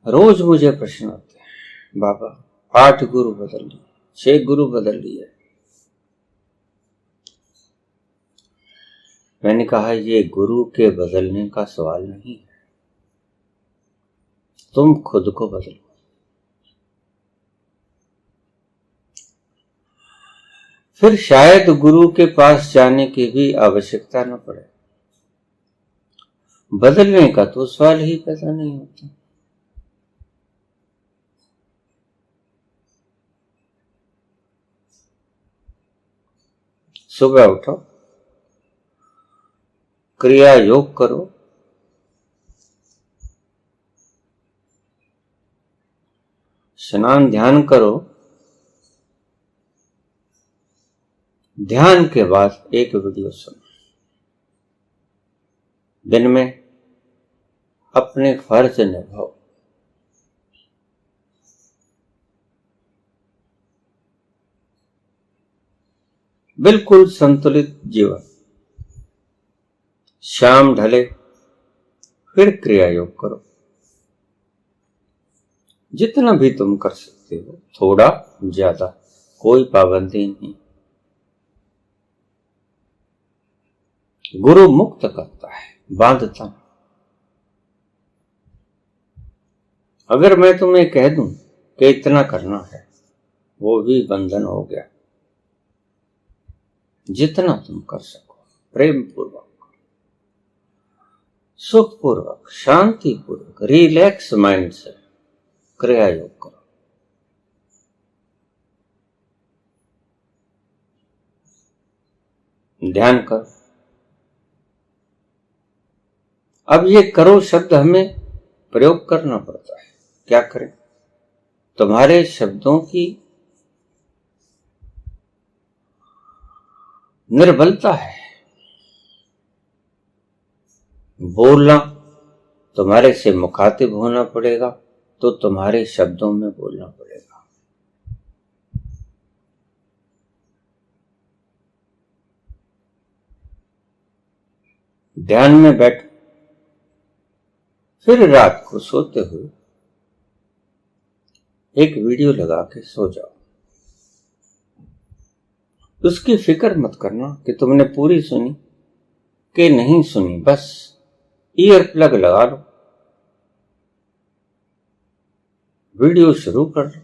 रोज मुझे प्रश्न आते हैं, बाबा 8 गुरु बदल लिए, 6 गुरु बदल लिए। मैंने कहा ये गुरु के बदलने का सवाल नहीं है, तुम खुद को बदलो। फिर शायद गुरु के पास जाने की भी आवश्यकता न पड़े। बदलने का तो सवाल ही पैदा नहीं होता। सुबह उठो, क्रिया योग करो, स्नान ध्यान करो, ध्यान के बाद एक वीडियो सुनो। दिन में अपने फर्ज निभाओ। बिल्कुल संतुलित जीवन। शाम ढले फिर क्रिया योग करो, जितना भी तुम कर सकते हो, थोड़ा ज्यादा, कोई पाबंदी नहीं। गुरु मुक्त करता है, बांधता नहीं। अगर मैं तुम्हें कह दूं कि इतना करना है, वो भी बंधन हो गया। जितना तुम कर सको, प्रेम पूर्वक, सुख पूर्वक, शांति पूर्वक, रिलैक्स माइंड से क्रिया योग करो। ध्यान करो। अब ये करो शब्द हमें प्रयोग करना पड़ता है। क्या करें? तुम्हारे शब्दों की निर्बलता है। बोलना, तुम्हारे से मुखातिब होना पड़ेगा, तो तुम्हारे शब्दों में बोलना पड़ेगा। ध्यान में बैठो, फिर रात को सोते हुए एक वीडियो लगा के सो जाओ। उसकी फिक्र मत करना कि तुमने पूरी सुनी कि नहीं सुनी, बस ईयर प्लग लगा लो, वीडियो शुरू कर लो।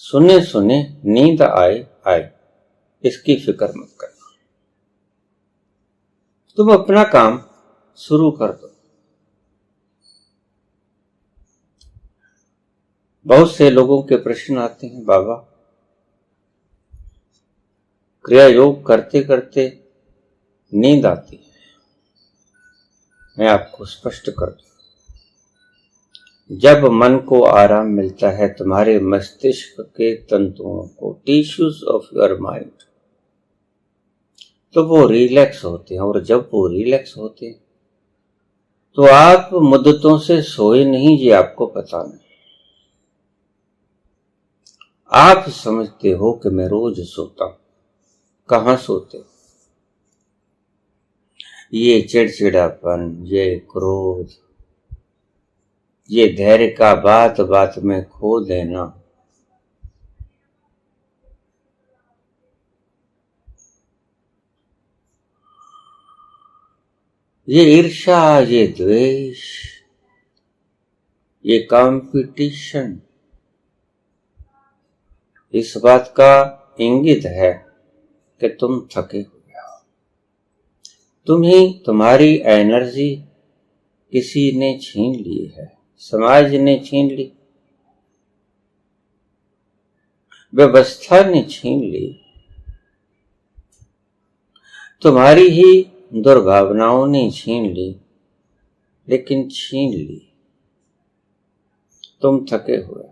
सुने सुने नींद आए, इसकी फिक्र मत करना। तुम अपना काम शुरू कर दो। बहुत से लोगों के प्रश्न आते हैं, बाबा क्रिया योग करते करते नींद आती है। मैं आपको स्पष्ट कर दूं, जब मन को आराम मिलता है, तुम्हारे मस्तिष्क के तंतुओं को, टिश्यूज ऑफ योर माइंड, तो वो रिलैक्स होते हैं। और जब वो रिलैक्स होते हैं तो आप मुद्दतों से सोए नहीं, ये आपको पता नहीं। आप समझते हो कि मैं रोज सोता हूं। कहां सोते? ये चिड़चिड़ापन, ये क्रोध, ये धैर्य का बात बात में खो देना, ये ईर्ष्या, ये द्वेष, ये कंपटीशन, इस बात का इंगित है कि तुम थके हुए हो। तुम्हारी एनर्जी किसी ने छीन ली है, समाज ने छीन ली, व्यवस्था ने छीन ली, तुम्हारी ही दुर्भावनाओं ने छीन ली, लेकिन छीन ली। तुम थके हुए।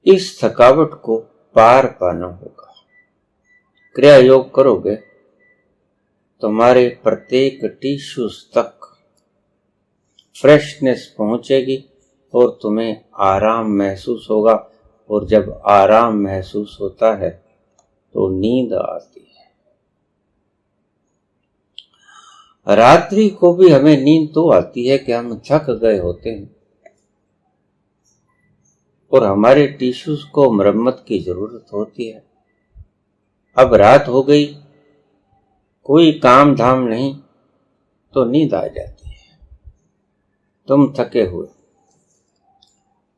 इस थकावट को पार पाना होगा। क्रिया योग करोगे, तुम्हारे प्रत्येक टिश्यूज तक फ्रेशनेस पहुंचेगी और तुम्हें आराम महसूस होगा। और जब आराम महसूस होता है तो नींद आती है। रात्रि को भी हमें नींद तो आती है कि हम थक गए होते हैं और हमारे टिश्यूज को मरम्मत की जरूरत होती है। अब रात हो गई, कोई काम धाम नहीं, तो नींद आ जाती है। तुम थके हुए,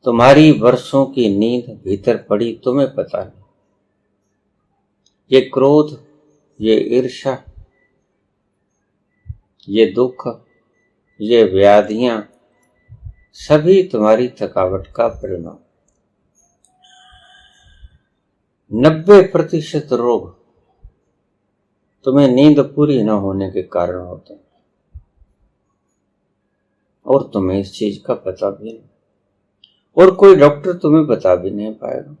तुम्हारी वर्षों की नींद भीतर पड़ी, तुम्हें पता नहीं। ये क्रोध, ये ईर्ष्या, ये दुख, ये व्याधियां सभी तुम्हारी थकावट का परिणाम। 90% रोग तुम्हें नींद पूरी न होने के कारण होते हैं और तुम्हें इस चीज का पता भी नहीं, और कोई डॉक्टर तुम्हें बता भी नहीं पाएगा।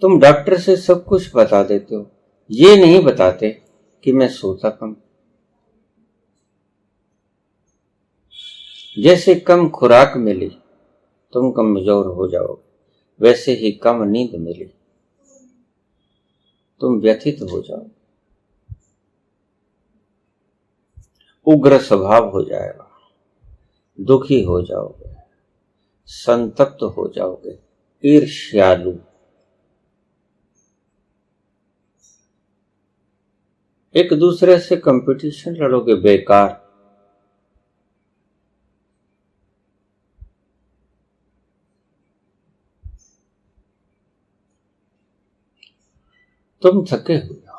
तुम डॉक्टर से सब कुछ बता देते हो, ये नहीं बताते कि मैं सोता कम। जैसे कम खुराक मिली तुम कमजोर हो जाओगे, वैसे ही कम नींद मिली तुम व्यथित हो जाओगे, उग्र स्वभाव हो जाएगा, दुखी हो जाओगे, संतप्त हो जाओगे, ईर्ष्यालु। एक दूसरे से कंपटीशन लड़ोगे बेकार। तुम थके हुए हो,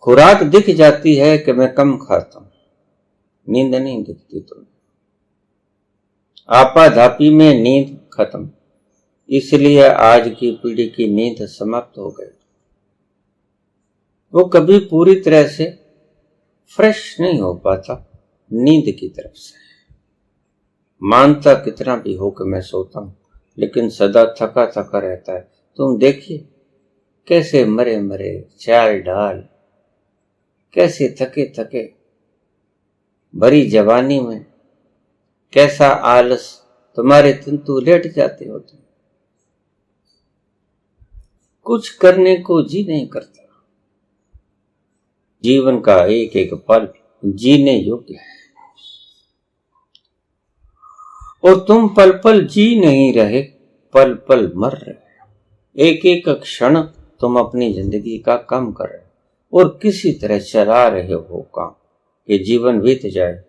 खुराक दिख जाती है कि मैं कम खाता हूं, नींद नहीं दिखती तुम्हें। आपाधापी में नींद खत्म, इसलिए आज की पीढ़ी की नींद समाप्त हो गई। वो कभी पूरी तरह से फ्रेश नहीं हो पाता नींद की तरफ से। मानता कितना भी हो कि मैं सोता हूं, लेकिन सदा थका थका रहता है। तुम देखिए कैसे मरे मरे चाल ढाल, कैसे थके थके, भरी जवानी में कैसा आलस, तुम्हारे तंतु लेट जाते होते, कुछ करने को जी नहीं करता। जीवन का एक एक पल जीने योग्य है और तुम पल पल जी नहीं रहे, पल पल मर रहे हो। एक एक क्षण तुम अपनी जिंदगी का कम कर रहे हो और किसी तरह चला रहे हो काम कि जीवन बीत जाए।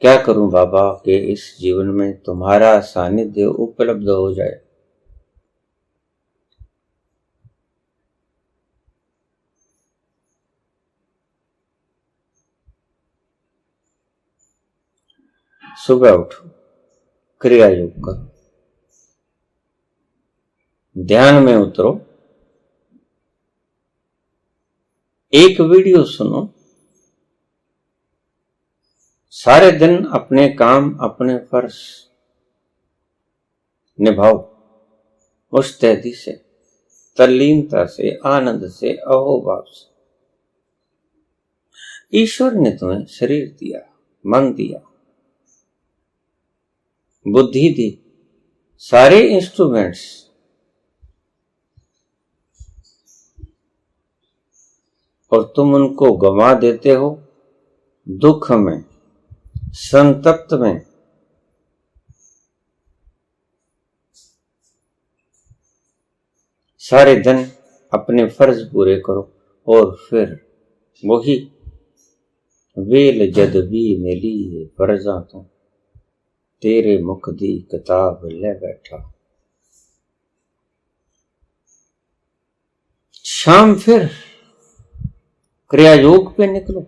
क्या करूं बाबा कि इस जीवन में तुम्हारा सानिध्य उपलब्ध हो जाए। सुबह उठो, क्रिया योग करो, ध्यान में उतरो, एक वीडियो सुनो, सारे दिन अपने काम अपने फर्ज निभाओ, मुस्तैदी से, तल्लीनता से, आनंद से, अहोभाव से। ईश्वर ने तुम्हें शरीर दिया, मन दिया, बुद्धि दी, सारे इंस्ट्रूमेंट्स, और तुम उनको गंवा देते हो दुख में, संतप्त में। सारे दिन अपने फर्ज पूरे करो और फिर वही वेल जद भी मिली है फर्जा तो तेरे मुख दी किताब ले बैठा। शाम फिर क्रिया योग पे निकलो,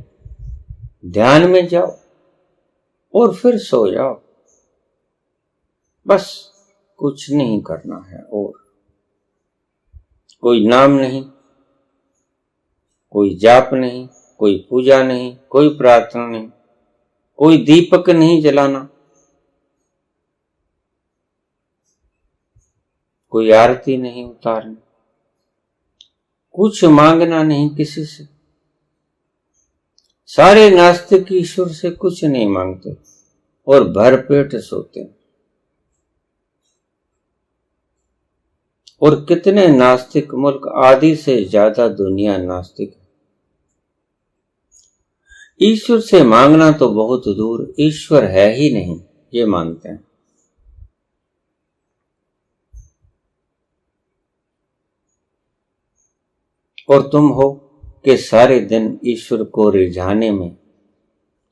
ध्यान में जाओ और फिर सो जाओ। बस कुछ नहीं करना है, और कोई नाम नहीं, कोई जाप नहीं, कोई पूजा नहीं, कोई प्रार्थना नहीं, कोई दीपक नहीं जलाना, कोई आरती नहीं उतारनी, कुछ मांगना नहीं किसी से। सारे नास्तिक ईश्वर से कुछ नहीं मांगते और भरपेट सोते हैं। और कितने नास्तिक मुल्क, आधी से ज्यादा दुनिया नास्तिक है। ईश्वर से मांगना तो बहुत दूर, ईश्वर है ही नहीं ये मानते हैं। और तुम हो कि सारे दिन ईश्वर को रिझाने में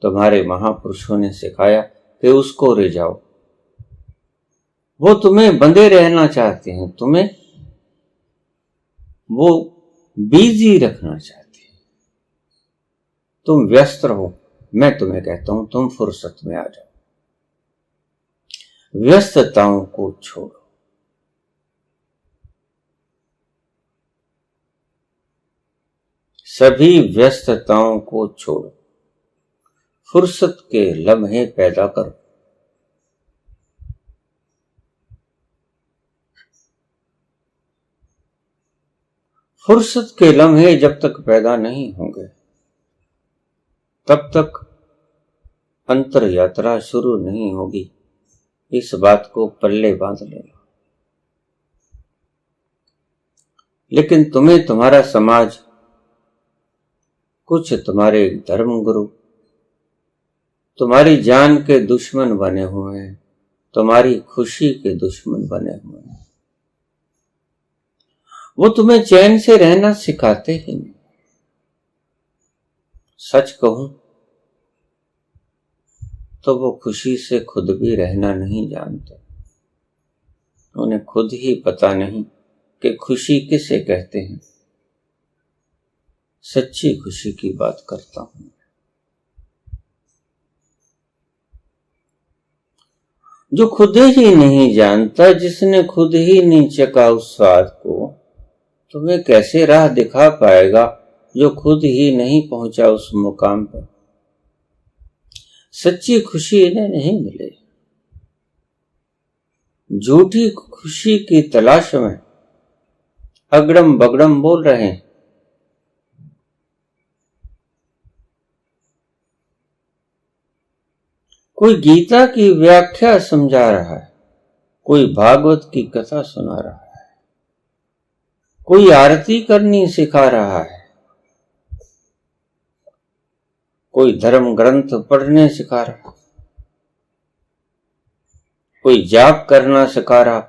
तुम्हारे महापुरुषों ने सिखाया कि उसको रिझाओ। वो तुम्हें बंधे रहना चाहते हैं, तुम्हें वो बिजी रखना चाहते हैं। तुम व्यस्त रहो, मैं तुम्हें कहता हूं तुम फुर्सत में आ जाओ, व्यस्तताओं को छोड़ो। सभी व्यस्तताओं को छोड़ो, फुर्सत के लम्हे पैदा करो। फुर्सत के लम्हे जब तक पैदा नहीं होंगे तब तक अंतर यात्रा शुरू नहीं होगी। इस बात को पल्ले बांध लेना। लेकिन तुम्हें तुम्हारा समाज, कुछ तुम्हारे धर्मगुरु तुम्हारी जान के दुश्मन बने हुए हैं, तुम्हारी खुशी के दुश्मन बने हुए हैं। वो तुम्हें चैन से रहना सिखाते ही नहीं। सच कहूं तो वो खुशी से खुद भी रहना नहीं जानते। उन्हें खुद ही पता नहीं कि खुशी किसे कहते हैं। सच्ची खुशी की बात करता हूं। जो खुद ही नहीं जानता, जिसने खुद ही नहीं चखा उस स्वाद को, तुम्हें कैसे राह दिखा पाएगा जो खुद ही नहीं पहुंचा उस मुकाम पर। सच्ची खुशी इन्हें नहीं मिले। झूठी खुशी की तलाश में अगड़म बगड़म बोल रहे हैं। कोई गीता की व्याख्या समझा रहा है, कोई भागवत की कथा सुना रहा है, कोई आरती करनी सिखा रहा है, कोई धर्म ग्रंथ पढ़ने सिखा रहा, कोई जाप करना सिखा रहा,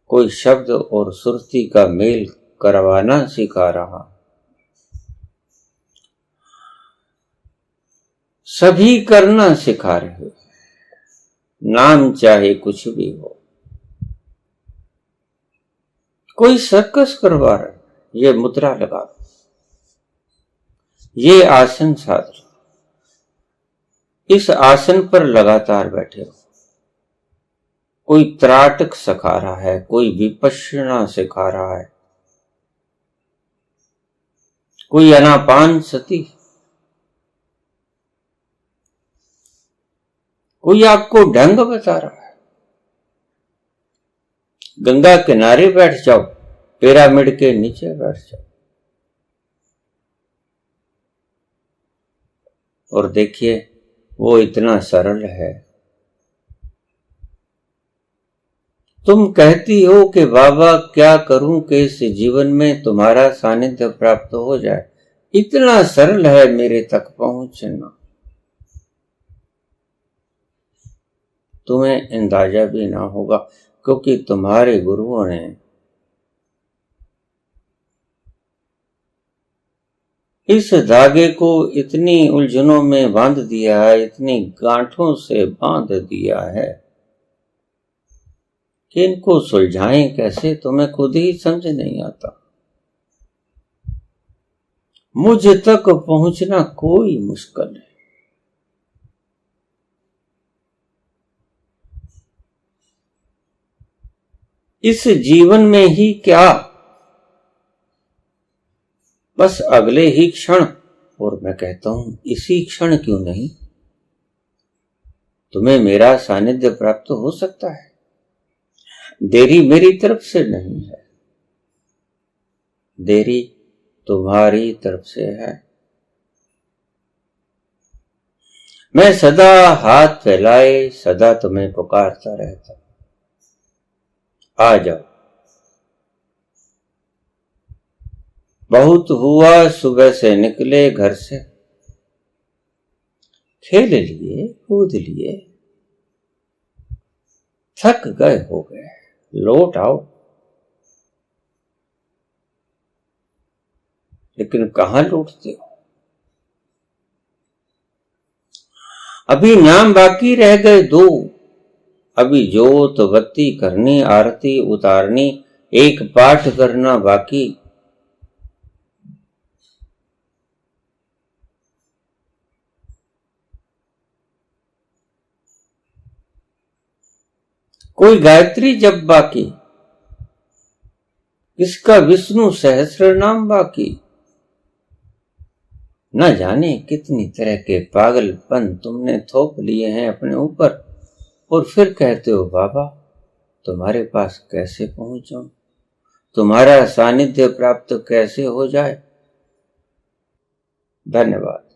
कोई शब्द और सुरती का मेल करवाना सिखा रहा। सभी करना सिखा रहे, नाम चाहे कुछ भी हो। कोई सर्कस करवा रहा है, ये मुद्रा लगा लो, ये आसन साध लो, इस आसन पर लगातार बैठे हो। कोई त्राटक सिखा रहा है, कोई विपश्यना सिखा रहा है, कोई अनापान सती, कोई आपको ढंग बता रहा है। गंगा किनारे बैठ जाओ, पिरामिड के नीचे बैठ जाओ और देखिए वो इतना सरल है। तुम कहती हो कि बाबा क्या करूं कि इस जीवन में तुम्हारा सानिध्य प्राप्त हो जाए। इतना सरल है मेरे तक पहुंचना, तुम्हें अंदाजा भी ना होगा, क्योंकि तुम्हारे गुरुओं ने इस धागे को इतनी उलझनों में बांध दिया है, इतनी गांठों से बांध दिया है कि इनको सुलझाएं कैसे तुम्हें खुद ही समझ नहीं आता। मुझ तक पहुंचना कोई मुश्किल है। इस जीवन में ही क्या, बस अगले ही क्षण, और मैं कहता हूं इसी क्षण क्यों नहीं, तुम्हें मेरा सानिध्य प्राप्त हो सकता है। देरी मेरी तरफ से नहीं है, देरी तुम्हारी तरफ से है। मैं सदा हाथ फैलाए, सदा तुम्हें पुकारता रहता। आ जाओ। बहुत हुआ सुबह से निकले घर से, खेल लिए कूद लिए, थक गए हो गए, लौट आओ। लेकिन कहां लौटते हो? अभी नाम बाकी रह गए दो, अभी जोत बत्ती करनी, आरती उतारनी, एक पाठ करना बाकी। कोई गायत्री जप बाकी, किसका विष्णु सहस्र नाम बाकी। न जाने कितनी तरह के पागलपन तुमने थोप लिए हैं अपने ऊपर, और फिर कहते हो बाबा तुम्हारे पास कैसे पहुंचूं, तुम्हारा सानिध्य प्राप्त कैसे हो जाए। धन्यवाद।